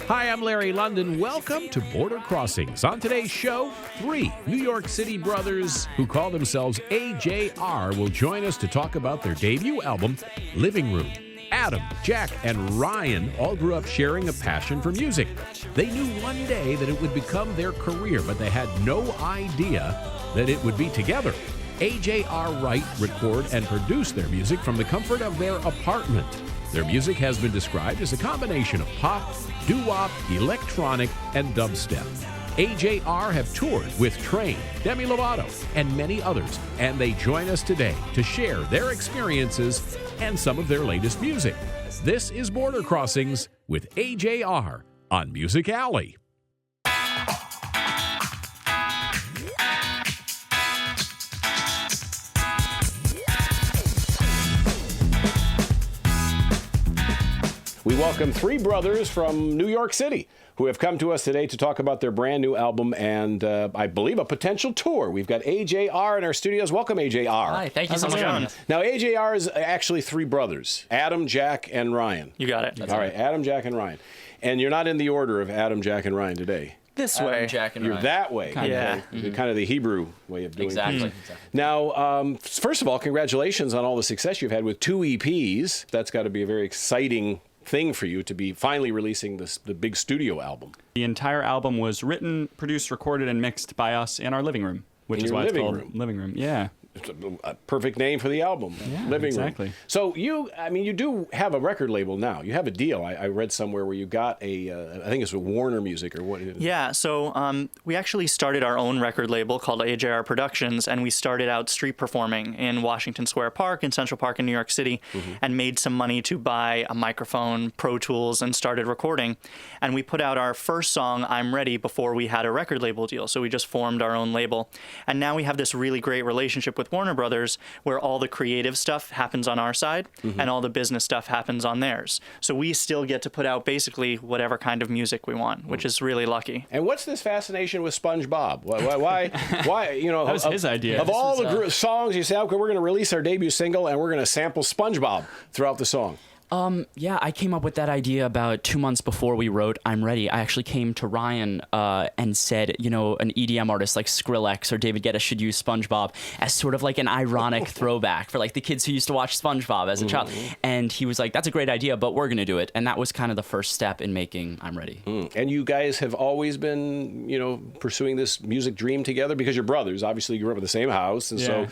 Hi, I'm Larry London. Welcome to Border Crossings. On today's show, 3 New York City brothers who call themselves AJR will join us to talk about their debut album, Living Room. Adam, Jack, and Ryan all grew up sharing a passion for music. They knew one day that it would become their career, but they had no idea that it would be together. AJR write, record, and produce their music from the comfort of their apartment. Their music has been described as a combination of pop, doo-wop, electronic, and dubstep. AJR have toured with Train, Demi Lovato, and many others, and they join us today to share their experiences and some of their latest music. This is Border Crossings with AJR on Music Alley. We welcome 3 brothers from New York City who have come to us today to talk about their brand new album and, I believe, a potential tour. We've got AJR in our studios. Welcome, AJR. Hi, thank you so much for having us. Now, AJR is actually 3 brothers, Adam, Jack, and Ryan. You got it. All right, Adam, Jack, and Ryan. And you're not in the order of Adam, Jack, and Ryan today. This way. Adam, Jack, and You're Ryan. that way. Yeah. Kind of the Hebrew way of doing Exactly. things. Now, first of all, congratulations on all the success you've had with 2 EPs. That's got to be a very exciting thing for you to be finally releasing the big studio album. The entire album was written, produced, recorded, and mixed by us in our living room, which is why it's called Living Room. Yeah. It's a perfect name for the album, Living exactly. Room. So you do have a record label now. You have a deal. I read somewhere where you got I think it's with Warner Music or what? Yeah, so we actually started our own record label called AJR Productions, and we started out street performing in Washington Square Park and Central Park in New York City, and made some money to buy a microphone, Pro Tools, and started recording. And we put out our first song, I'm Ready, before we had a record label deal. So we just formed our own label. And now we have this really great relationship with Warner Brothers, where all the creative stuff happens on our side and all the business stuff happens on theirs. So we still get to put out basically whatever kind of music we want, which is really lucky. And what's this fascination with SpongeBob? Why you know, That was his idea. Of all the songs you say, okay, we're going to release our debut single and we're going to sample SpongeBob throughout the song. Yeah, I came up with that idea about 2 months before we wrote I'm Ready. I actually came to Ryan and said, you know, an EDM artist like Skrillex or David Guetta should use SpongeBob as sort of like an ironic throwback for like the kids who used to watch SpongeBob as a child. And he was like, that's a great idea, but we're going to do it. And that was kind of the first step in making I'm Ready. And you guys have always been, you know, pursuing this music dream together because you're brothers. Obviously, you grew up in the same house. And so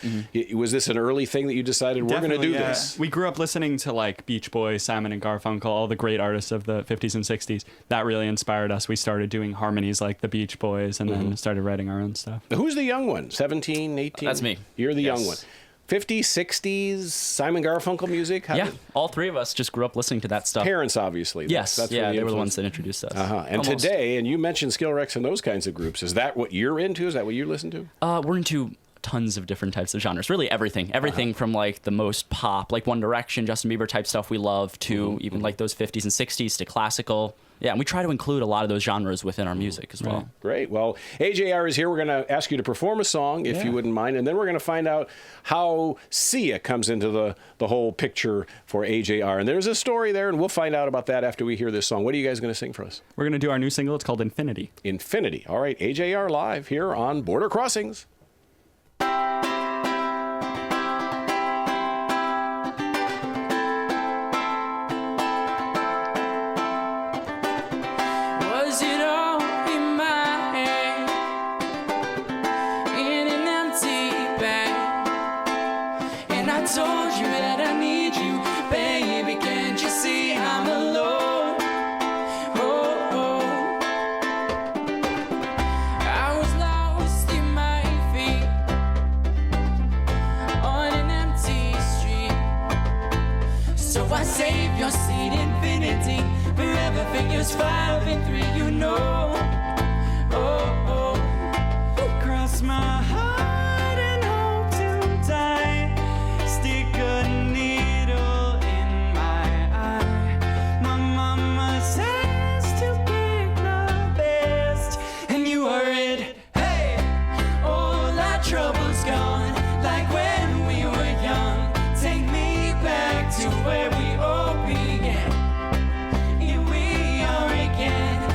was this an early thing that you decided we're going to do this? We grew up listening to like Beach Boys, Simon and Garfunkel, all the great artists of the 50s and 60s. That really inspired us. We started doing harmonies like the Beach Boys and then started writing our own stuff. Who's the young one? 17, 18? That's me. You're the young one. 50s, 60s, Simon Garfunkel music? All 3 of us just grew up listening to that stuff. Parents, obviously. Yes, That's they were the ones that introduced us. And Almost. today, and you mentioned Skill Rex and those kinds of groups. Is that what you're into? Is that what you listen to? We're into tons of different types of genres, really everything from like the most pop, like One Direction, Justin Bieber type stuff we love, to even like those 50s and 60s to classical. Yeah, and we try to include a lot of those genres within our music as well. Great. Well, AJR is here. We're going to ask you to perform a song, if you wouldn't mind, and then we're going to find out how Sia comes into the whole picture for AJR. And there's a story there, and we'll find out about that after we hear this song. What are you guys going to sing for us? We're going to do our new single. It's called Infinity. Infinity. All right, AJR live here on Border Crossings. Save your seat, infinity, forever, figures 5 and 3, you know. Cross my heart and hope to die. Stick a needle in my eye. My mama says to pick the best, and you are it. Hey, all our troubles gone, like when we were young. Take me back to where we all began. Here we are again.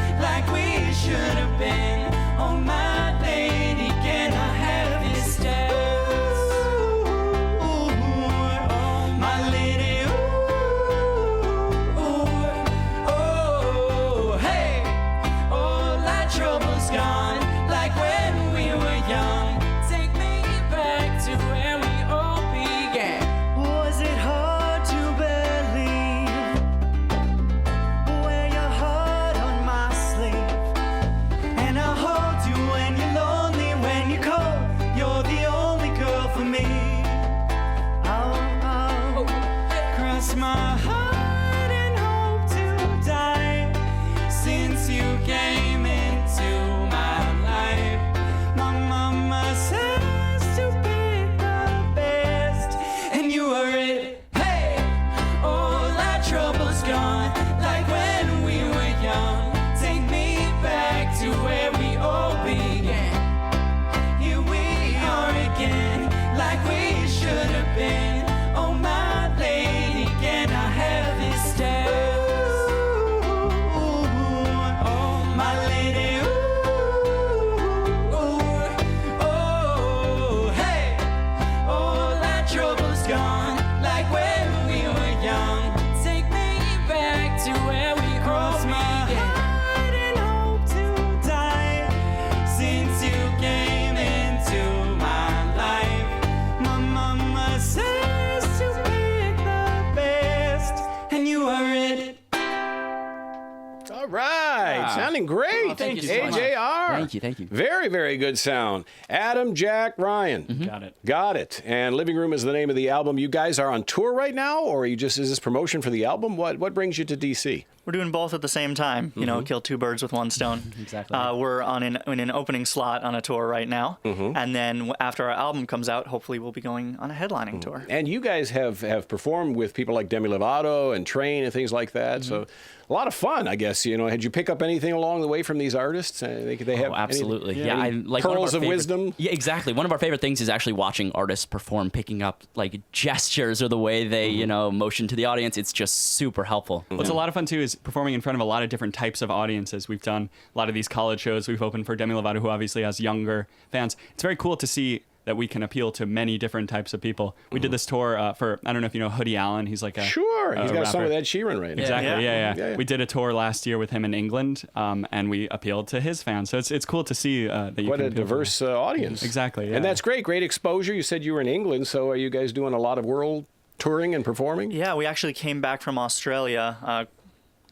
sounding great. Thank you so much. AJR. Thank you. Very, very good sound. Adam, Jack, Ryan. Got it. Got it. And Living Room is the name of the album. You guys are on tour right now, or is this promotion for the album? What brings you to DC? We're doing both at the same time. You know, kill two birds with one stone. Exactly. We're in an opening slot on a tour right now, and then after our album comes out, hopefully we'll be going on a headlining tour. And you guys have performed with people like Demi Lovato and Train and things like that. So a lot of fun, I guess. You know, had you pick up anything along the way from these artists? They have absolutely. any, Yeah, I like one pearls of of our wisdom. Yeah, exactly. One of our favorite things is actually watching artists perform, picking up like gestures or the way they, motion to the audience. It's just super helpful. What's a lot of fun too is performing in front of a lot of different types of audiences. We've done a lot of these college shows. We've opened for Demi Lovato, who obviously has younger fans. It's very cool to see that we can appeal to many different types of people. We did this tour for, I don't know if you know Hoodie Allen. He's like a Sure, he's got a song rapper. with Ed Sheeran right now. Exactly, Yeah. We did a tour last year with him in England, and we appealed to his fans. So it's cool to see that you What can a appeal to diverse audience. Exactly, yeah. And that's great exposure. You said you were in England, so are you guys doing a lot of world touring and performing? Yeah, we actually came back from Australia, I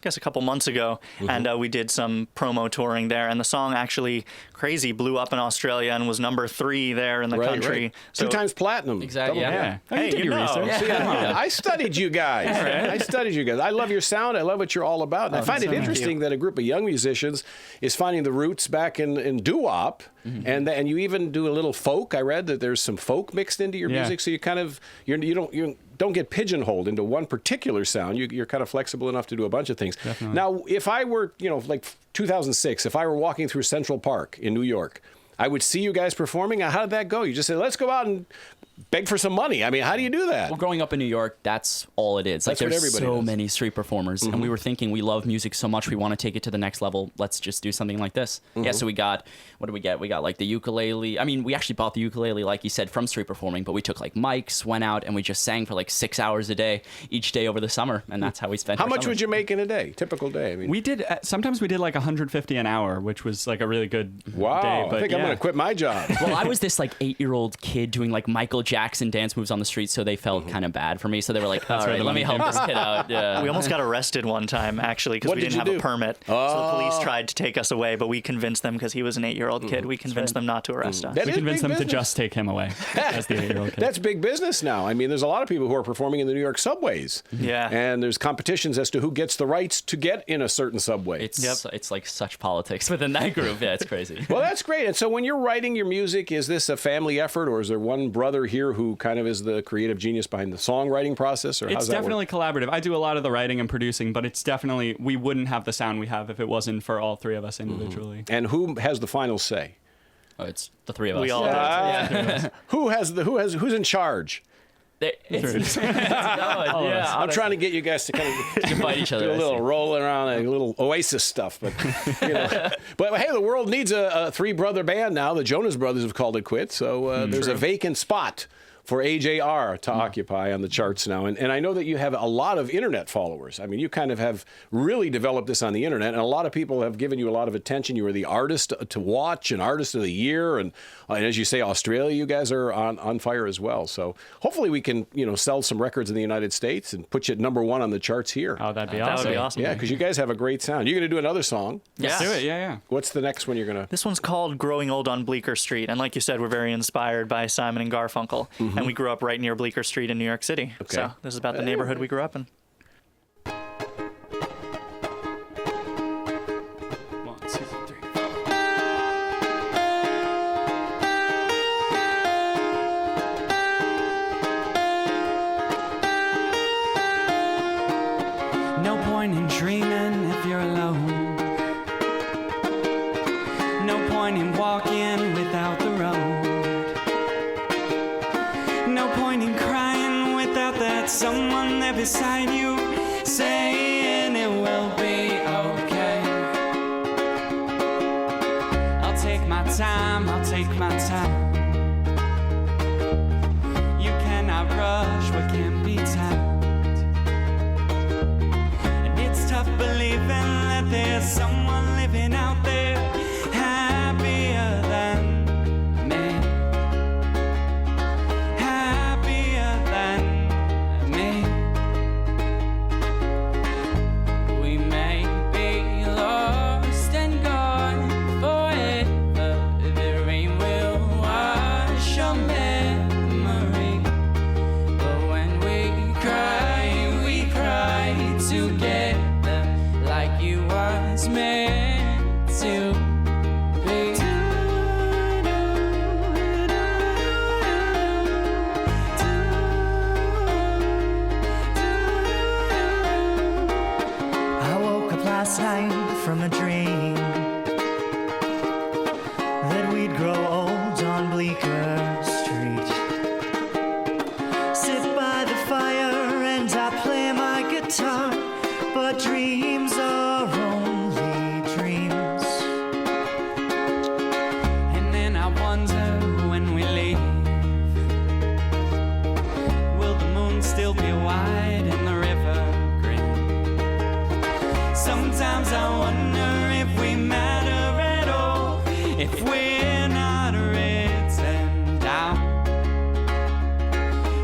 guess a couple months ago, and we did some promo touring there. And the song actually, Crazy, blew up in Australia and was number 3 there in the country. Right. So 2 times platinum. Exactly, Double yeah. hit. Oh, Hey, you did you your know. research. See, I studied you guys. I studied you guys. I love your sound. I love what you're all about. And I find it interesting that a group of young musicians is finding the roots back in doo-wop, and you even do a little folk. I read that there's some folk mixed into your music, so you kind of you don't get pigeonholed into one particular sound. You're kind of flexible enough to do a bunch of things. Definitely. Now, if I were, like 2006, if I were walking through Central Park in New York, I would see you guys performing. How did that go? You just said, let's go out and beg for some money. I mean, how do you do that? Well, growing up in New York, that's all it is. That's what there's everybody so does. many street performers, and we were thinking we love music so much, we want to take it to the next level. Let's just do something like this. Yeah, so we got, what did we get? We got like the ukulele. I mean, we actually bought the ukulele, like you said, from street performing, but we took like mics, went out, and we just sang for like 6 hours a day, each day over the summer, and that's how we spent How our much summer. would you make in a day? Typical day. I mean, We did, sometimes we did like 150 an hour, which was like a really good wow. day. But I think I'm yeah. going to quit my job. Well, I was this like 8-year-old kid doing like Michael Jackson dance moves on the street, so they felt kind of bad for me. So they were like, all where right, the let me money help came this kid out. Yeah. we almost got arrested one time, actually, because What we did didn't you have do? a permit. So the police tried to take us away, but we convinced them, because he was an 8-year-old kid, we convinced them not to arrest us. That We is convinced big them to business. just take him away as the 8-year-old kid. That's big business now. I mean, there's a lot of people who are performing in the New York subways. Yeah. And there's competitions as to who gets the rights to get in a certain subway. It's like such politics within that group. Yeah, it's crazy. Well, that's great. And so when you're writing your music, is this a family effort, or is there one brother here who kind of is the creative genius behind the songwriting process, or how's It's that work? definitely collaborative. I do a lot of the writing and producing, but it's definitely, we wouldn't have the sound we have if it wasn't for all 3 of us individually. And who has the final say? It's the 3 of us. We all did. Who's in charge? I'm trying to get you guys to kind of fight each other. do a I little see. rolling around, a little Oasis stuff, but but hey, the world needs a 3-brother band now. The Jonas Brothers have called it quits, so there's a vacant spot for AJR to occupy on the charts now. And I know that you have a lot of internet followers. I mean, you kind of have really developed this on the internet, and a lot of people have given you a lot of attention. You were the artist to watch and artist of the year. And as you say, Australia, you guys are on fire as well. So hopefully we can, sell some records in the United States and put you at #1 on the charts here. Oh, that'd be That awesome. would be awesome. Yeah, because you guys have a great sound. You're going to do another song. Yes. Do it, yeah. What's the next one you're going to? This one's called Growing Old on Bleecker Street. And like you said, we're very inspired by Simon and Garfunkel. And we grew up right near Bleecker Street in New York City. Okay. So this is about the neighborhood we grew up in. 1, 2, 3. No point in dreaming if you're alone. No point in walking without the road. No point in crying without that someone there beside you saying it will be okay. I'll take my time, I'll take my time. You cannot rush what can be timed. And it's tough believing that there's someone living out there happier than me. Happier than me. We may be lost and if we're not written down?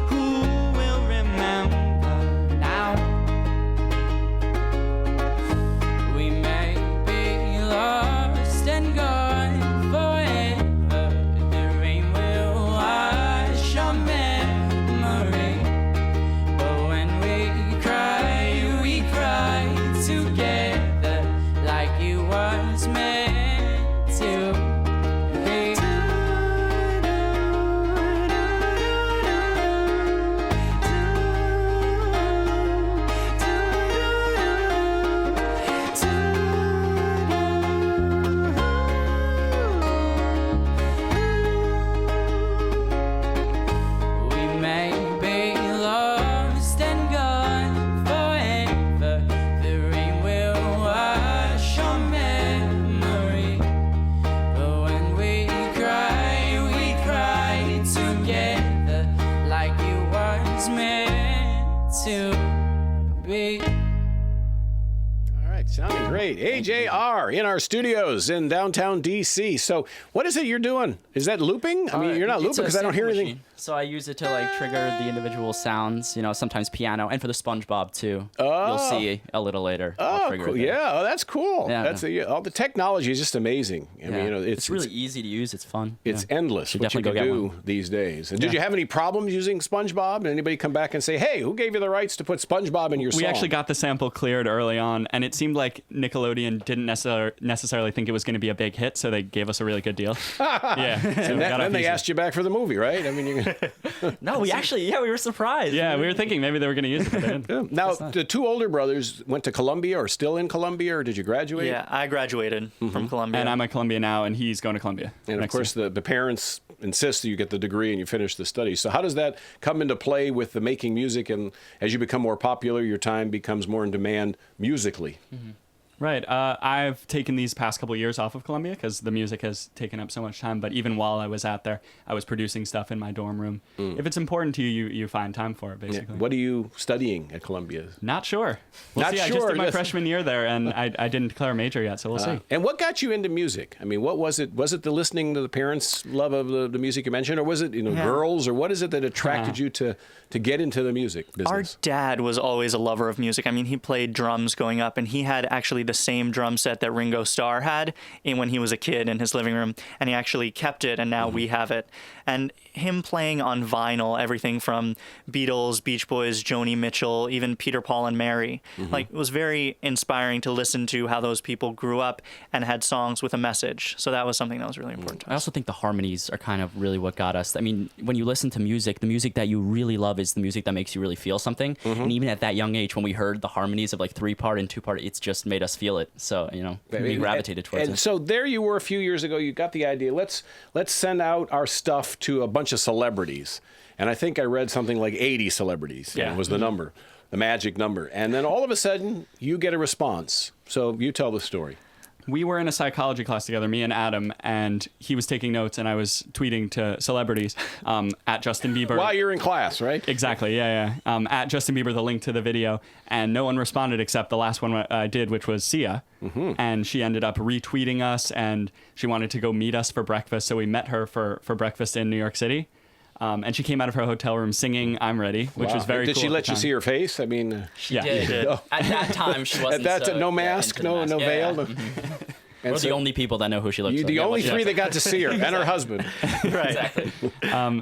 Who will remember now? We may be lost and gone forever. The rain will wash our memory. But when we cry together like it was meant to be. We may be lost and gone forever. The rain will wash our memory. But when we cry together like it was meant to be. All right, sounding great. AJR in our studios in downtown D.C. So what is it you're doing? Is that looping? I mean, you're not It's looping a because I don't hear sample anything. machine. So I use it to like trigger the individual sounds, you know, sometimes piano, and for the SpongeBob too. You'll see a little later. I'll Oh, trigger cool. it there. Yeah, oh, that's cool. Yeah. That's all the technology is just amazing. I mean, Yeah. you know, it's really easy to use. It's fun. it's Yeah. endless Should what you can definitely go do get one. these days. And did you have any problems using SpongeBob? Did anybody come back and say, "Hey, who gave you the rights to put SpongeBob in your song?" We actually got the sample cleared early on, and it seemed like Nickelodeon didn't necessarily think it was going to be a big hit, so they gave us a really good deal. Yeah. So we And got then off they easy. asked you back for the movie, right? I mean, you No, we actually, we were surprised. Yeah, we were thinking maybe they were going to use it, but they didn't. now the two older brothers went to Columbia, or still in Columbia, or did you graduate? Yeah, I graduated from Columbia. And I'm at Columbia now, and he's going to Columbia. And of next course, year. the parents insist that you get the degree and you finish the study. So how does that come into play with the making music? And as you become more popular, your time becomes more in demand musically. Right. I've taken these past couple years off of Columbia because the music has taken up so much time. But even while I was out there, I was producing stuff in my dorm room. If it's important to you, you find time for it, basically. What are you studying at Columbia? Not sure. We'll Not see. I just sure, did my yes. freshman year there, and I didn't declare a major yet, so we'll see. And what got you into music? I mean, what was it? Was it the listening to the parents' love of the music you mentioned, or was it girls, or what is it that attracted you to get into the music Our business? dad was always a lover of music. I mean, he played drums going up, and he had actually the same drum set that Ringo Starr had when he was a kid in his living room, and he actually kept it, and now we have it. And him playing on vinyl, everything from Beatles, Beach Boys, Joni Mitchell, even Peter, Paul, and Mary, like it was very inspiring to listen to how those people grew up and had songs with a message. So that was something that was really important to I us. also think the harmonies are kind of really what got us. I mean, when you listen to music, the music that you really love is the music that makes you really feel something. And even at that young age, when we heard the harmonies of like 3-part and 2-part, it's just made us feel it. So, we gravitated towards and it. so there you were a few years ago. You got the idea. Let's send out our stuff to a bunch of celebrities. And I think I read something like 80 celebrities. Yeah. Was the number, the magic number. And then all of a sudden, you get a response. So you tell the story. We were in a psychology class together, me and Adam, and he was taking notes, and I was tweeting to celebrities at Justin Bieber. While you're in class, right? Exactly, yeah. At Justin Bieber, the link to the video, and no one responded except the last one I did, which was Sia. And she ended up retweeting us, and she wanted to go meet us for breakfast, so we met her for breakfast in New York City. And she came out of her hotel room singing "I'm Ready," which Wow. was very Did cool. she at let the you time. see her face? I mean, Yeah. did. Oh. At that time, she wasn't. at that so, no mask, into the no mask. veil. No, and We're so the only people that know who she looks you, like. the Yeah, only well, three yeah. that got to see her, and her husband. Right.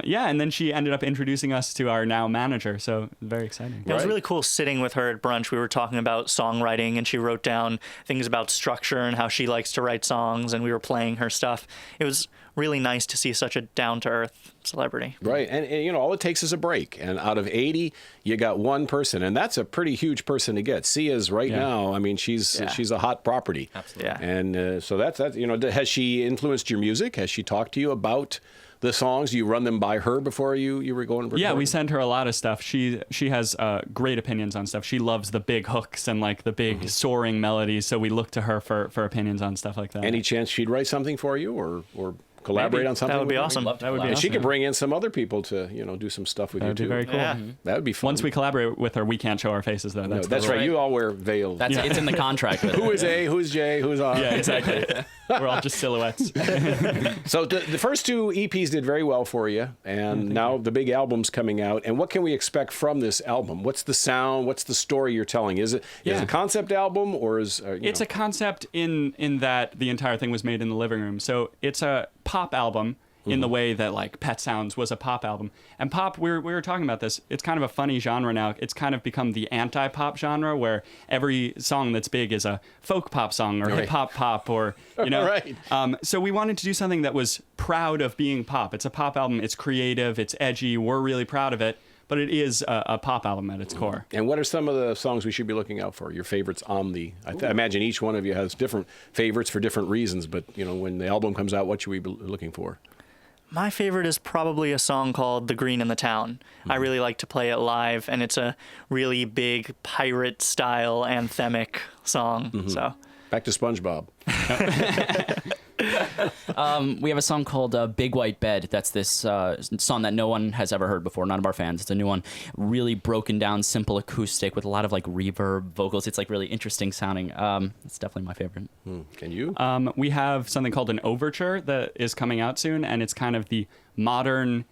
Yeah, and then she ended up introducing us to our now manager, so very exciting. It was Right. really cool sitting with her at brunch. We were talking about songwriting, and she wrote down things about structure and how she likes to write songs, and we were playing her stuff. It was really nice to see such a down-to-earth celebrity. Right, and all it takes is a break, and out of 80, you got one person, and that's a pretty huge person to get. Sia's right now. I mean, she's a hot property. Absolutely. Yeah. And so that's has she influenced your music? Has she talked to you about the songs? Do you run them by her before you were going to record? Yeah, we send her a lot of stuff. She has great opinions on stuff. She loves the big hooks and like the big soaring melodies, so we look to her for opinions on stuff like that. Any chance she'd write something for you or collaborate Maybe. on something? That would be with you? awesome. Love to That would be collaborate. And she awesome. could bring in some other people to do some stuff with That would you be too. very cool. Yeah. That would be fun. Once we collaborate with her, we can't show our faces though. No, That's, that's the right. rule. You all wear veils. It's in the contract. With Who her. is A? Who's J? Who's R? Yeah, exactly. We're all just silhouettes. So the first two EPs did very well for you, and now the big album's coming out. And what can we expect from this album? What's the sound? What's the story you're telling? Is it a concept album, or is it's a concept in that the entire thing was made in the living room. So it's a pop album in the way that like Pet Sounds was a pop album. And pop, we were talking about this, it's kind of a funny genre now. It's kind of become the anti-pop genre where every song that's big is a folk pop song or hip-hop pop or, you know. Right. So we wanted to do something that was proud of being pop. It's a pop album, it's creative, it's edgy, we're really proud of it, but it is a pop album at its core. And what are some of the songs we should be looking out for? Your favorites on the... I imagine each one of you has different favorites for different reasons, but, you know, when the album comes out, what should we be looking for? My favorite is probably a song called The Green in the Town. I really like to play it live, and it's a really big pirate-style anthemic song. So Back to SpongeBob. We have a song called Big White Bed. That's this song that no one has ever heard before, none of our fans. It's a new one, really broken down, simple acoustic with a lot of like reverb vocals. It's like really interesting sounding. It's definitely my favorite. Can you? We have something called an overture that is coming out soon, and it's kind of the modern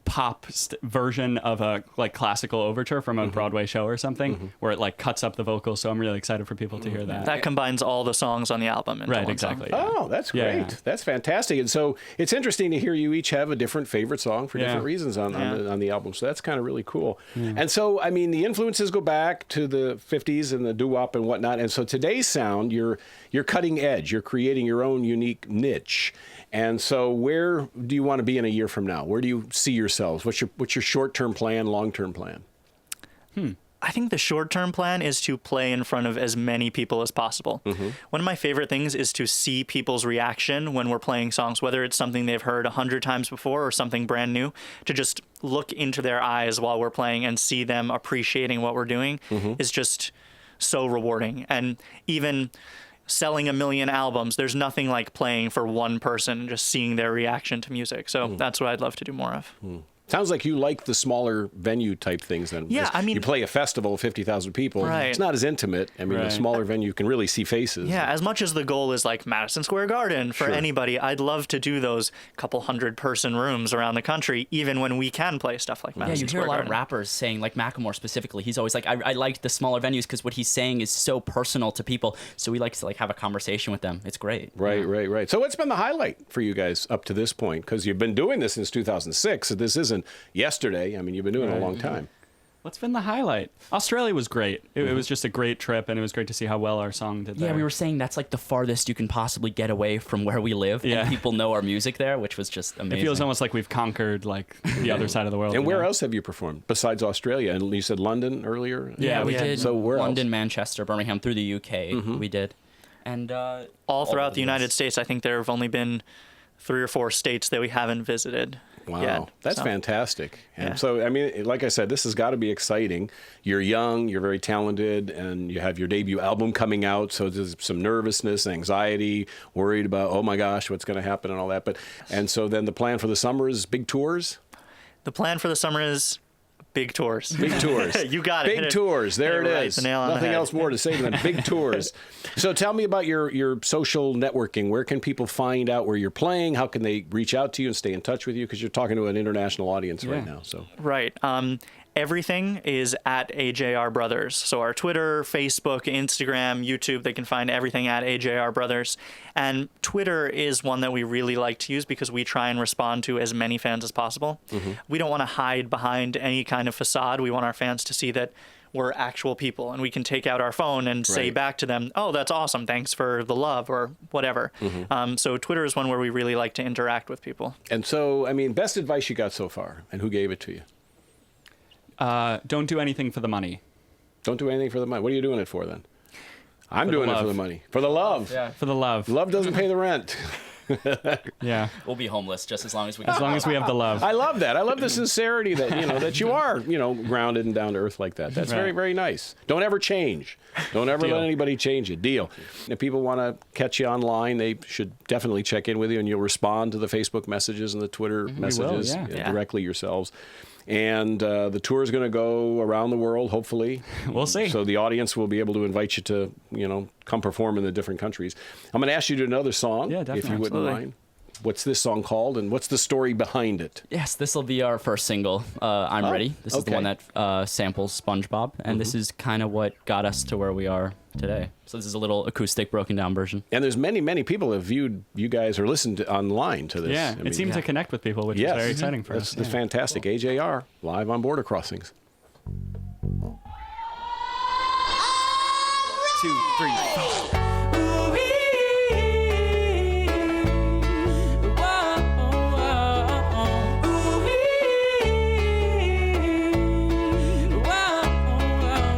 pop version of a like classical overture from a Broadway show or something, where it like cuts up the vocals. So I'm really excited for people to hear that. that combines all the songs on the album into Right, one exactly. song. Oh, that's great. Yeah. That's fantastic. And so it's interesting to hear you each have a different favorite song for different reasons on the album. So that's kind of really cool. And so, I mean, the influences go back to the 50s and the doo-wop and whatnot. And so today's sound, you're cutting edge. You're creating your own unique niche. And so where do you want to be in a year from now? Where do you see yourselves? What's your short-term plan, long-term plan? I think the short-term plan is to play in front of as many people as possible. One of my favorite things is to see people's reaction when we're playing songs, whether it's something they've heard 100 times before or something brand new, to just look into their eyes while we're playing and see them appreciating what we're doing is just so rewarding. And even selling 1 million albums, there's nothing like playing for one person and just seeing their reaction to music. So that's what I'd love to do more of. Sounds like you like the smaller venue type things then. Yeah, I mean, you play a festival of 50,000 people. Right. It's not as intimate. I mean, a smaller venue, you can really see faces. Yeah, as much as the goal is like Madison Square Garden for anybody, I'd love to do those couple 100-person rooms around the country, even when we can play stuff like Madison Yeah, you Square hear a lot Garden. of rappers saying, like Macklemore specifically, he's always like, I like the smaller venues because what he's saying is so personal to people. So we like to like have a conversation with them. It's great. Right. So what's been the highlight for you guys up to this point? Because you've been doing this since 2006. So this isn't yesterday. I mean, you've been doing it a long time. What's been the highlight? Australia was great. It was just a great trip, and it was great to see how well our song did there. Yeah, we were saying that's like the farthest you can possibly get away from where we live, and people know our music there, which was just amazing. It feels almost like we've conquered like the other side of the world. And you where know? else have you performed besides Australia? And you said London earlier? Yeah, we did. So where London, else? Manchester, Birmingham, through the UK, we did. And all throughout the United States, I think there have only been 3 or 4 states that we haven't visited. Wow, yet, that's so. fantastic. And so, I mean, like I said, this has got to be exciting. You're young, you're very talented, and you have your debut album coming out. So there's some nervousness, anxiety, worried about, oh my gosh, what's going to happen and all that. And so then the plan for the summer is big tours? The plan for the summer is big tours. Big tours. You got it. Big tours. There it right, is. the nail on the Nothing head. else more to say than big tours. So tell me about your social networking. Where can people find out where you're playing? How can they reach out to you and stay in touch with you? Because you're talking to an international audience right now. So Right. Everything is at AJR Brothers. So our Twitter, Facebook, Instagram, YouTube, they can find everything at AJR Brothers. And Twitter is one that we really like to use because we try and respond to as many fans as possible. We don't want to hide behind any kind of facade. We want our fans to see that we're actual people and we can take out our phone and say back to them, oh, that's awesome. Thanks for the love or whatever. So Twitter is one where we really like to interact with people. And so, I mean, best advice you got so far, and who gave it to you? Don't do anything for the money. Don't do anything for the money. What are you doing it for then? I'm doing it for the money. For the love. Yeah. For the love. Love doesn't pay the rent. Yeah. we'll be homeless just as long as we As long as we have the love. I love that. I love the sincerity that, that you are, grounded and down to earth like that. That's very, very nice. Don't ever change. Don't ever let anybody change you. Deal. If people want to catch you online, they should definitely check in with you, and you'll respond to the Facebook messages and the Twitter messages will, yeah. directly yourselves. And the tour is going to go around the world, hopefully. We'll see. So the audience will be able to invite you to, come perform in the different countries. I'm going to ask you to do another song, Yeah, definitely. if you wouldn't Absolutely. mind. What's this song called, and what's the story behind it? Yes, this will be our first single. I'm Ready. This is the okay. one that samples SpongeBob, and this is kind of what got us to where we are today. So this is a little acoustic, broken down version. And there's many people have viewed you guys or listened online to this. Yeah, it seemed to connect with people, which yes. is very exciting for That's us. the fantastic. AJR, live on Border Crossings. 2, 3, 4.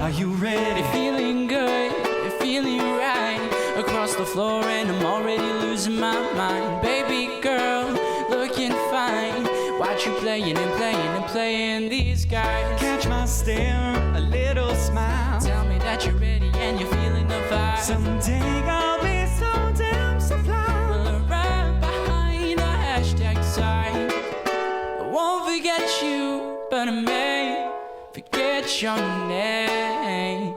Are you ready? Feeling good, feeling right across the floor, and I'm already losing my mind. Baby girl, looking fine. Watch you playing and playing and playing these guys. Catch my stare, a little smile. Tell me that you're ready and you're feeling the vibe. Someday I'll be so damn sublime. Well, right behind the hashtag sign. I won't forget you, but I may forget your name,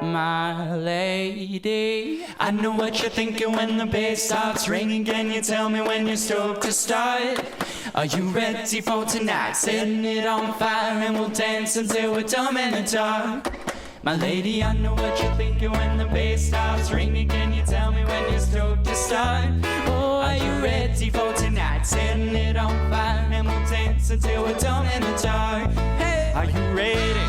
my lady. I know what you're thinking when the bass starts ringing. Can you tell me when you're stoked to start? Are you ready for tonight? Setting it on fire and we'll dance until we're dumb in the dark. My lady, I know what you're thinking when the bass starts ringing. Can you tell me when you're stoked to start? Oh, are you ready for tonight? Setting it on fire and we'll dance until we're dumb in the dark. Hey, are you ready?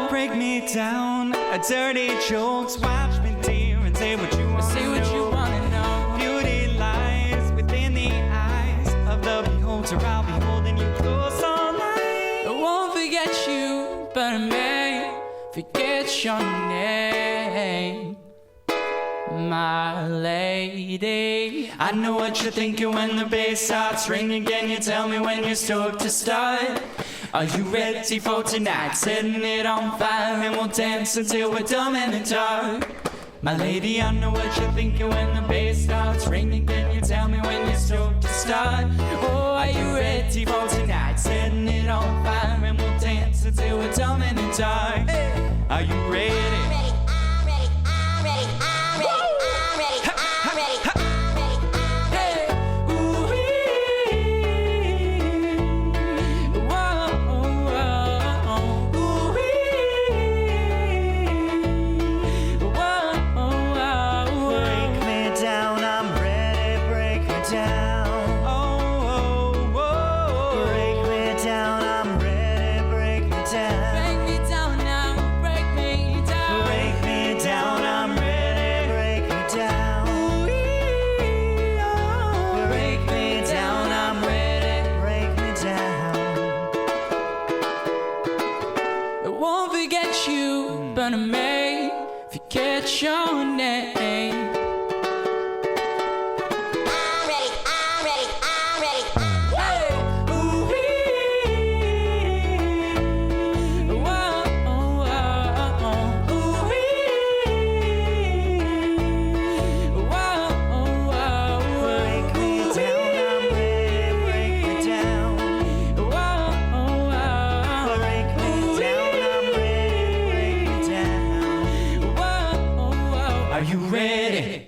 Break me down, a dirty jokes. Watch me, dear, and say what you want. Say what you wanna know. Beauty lies within the eyes of the beholder. I'll be holding you close all night. I won't forget you, but I may forget your name, my lady. I know what you're thinking when the bass starts ringing. Can you tell me when you're stoked to start? Are you ready for tonight? Setting it on fire and we'll dance until we're dumb in the dark. My lady, I know what you're thinking when the bass starts ringing. Can you tell me when you're stoked to start? Oh, are you ready for tonight? Setting it on fire and we'll dance until we're dumb in the dark. Are you ready? Break me down, I'm ready, break me down. Break me down, I'm ready, break me down. Break me down now, break me down. Break me down, I'm ready, break me down. Break me down, I'm ready, break me down. I won't forget you, but I may forget your name. Break me down, I'm ready, break me down. Break me down, I'm ready, break me down. Are you ready?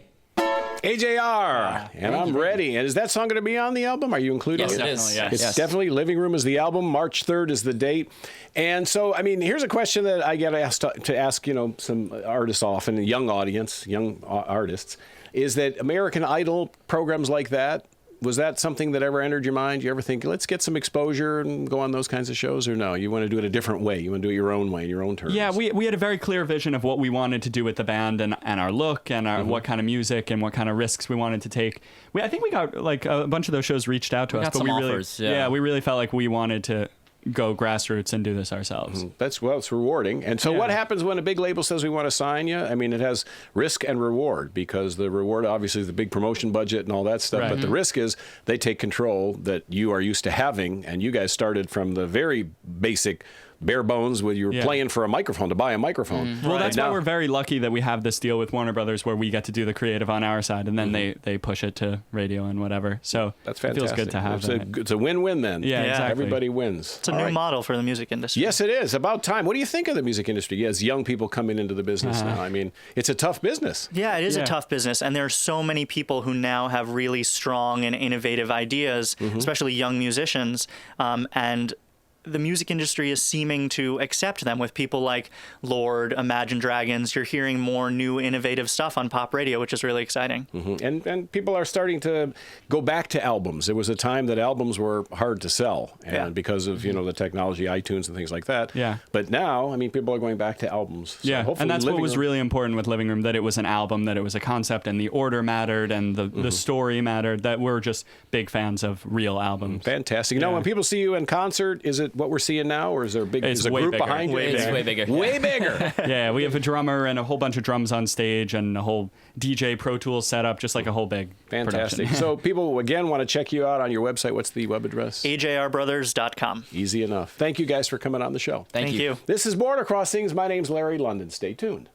AJR, and I'm ready. And is that song going to be on the album? Are you including Yes, it? it is. Definitely, It's Yes. definitely Living Room is the album. March 3rd is the date. And so, I mean, here's a question that I get asked to ask, some artists often, a young audience, young artists, is that American Idol programs like that, was that something that ever entered your mind? You ever think, let's get some exposure and go on those kinds of shows? Or no, you want to do it a different way? You want to do it your own way, your own terms? Yeah, we had a very clear vision of what we wanted to do with the band and our look and our, what kind of music and what kind of risks we wanted to take. I think we got like a bunch of those shows reached out to us, got but some we really, offers, yeah. we really felt like we wanted to go grassroots and do this ourselves. It's rewarding. And so Yeah. what happens when a big label says we want to sign you? I mean, it has risk and reward, because the reward obviously is the big promotion budget and all that stuff. Right. But the risk is they take control that you are used to having. And you guys started from the very basic bare bones with you're Yeah. playing for a microphone, to buy a microphone. Well, that's Now- why we're very lucky that we have this deal with Warner Brothers where we get to do the creative on our side, and then they push it to radio and whatever. So That's it fantastic. feels good to have that. It's a win-win then. Yeah, exactly. Everybody wins. It's a new model for the music industry. Yes, it is. About time. What do you think of the music industry as young people coming into the business now? I mean, it's a tough business. Yeah, it is Yeah. a tough business, and there are so many people who now have really strong and innovative ideas, especially young musicians, and the music industry is seeming to accept them with people like Lord, Imagine Dragons. You're hearing more new innovative stuff on pop radio, which is really exciting. And people are starting to go back to albums. There was a time that albums were hard to sell, and Yeah. because of the technology, iTunes and things like that. Yeah. But now, I mean, people are going back to albums. So Yeah, hopefully and that's what Living was Room- really important with Living Room, that it was an album, that it was a concept, and the order mattered, and the story mattered, that we're just big fans of real albums. Fantastic. Now, Yeah. when people see you in concert, is it what we're seeing now, or is there a big It's is a way group bigger. behind you? It's way bigger. Way bigger. Yeah, we have a drummer and a whole bunch of drums on stage and a whole DJ Pro Tools setup, just like a whole big Fantastic. production. So people, again, want to check you out on your website. What's the web address? AJRbrothers.com. Easy enough. Thank you guys for coming on the show. Thank you. you. This is Border Crossings. My name's Larry London. Stay tuned.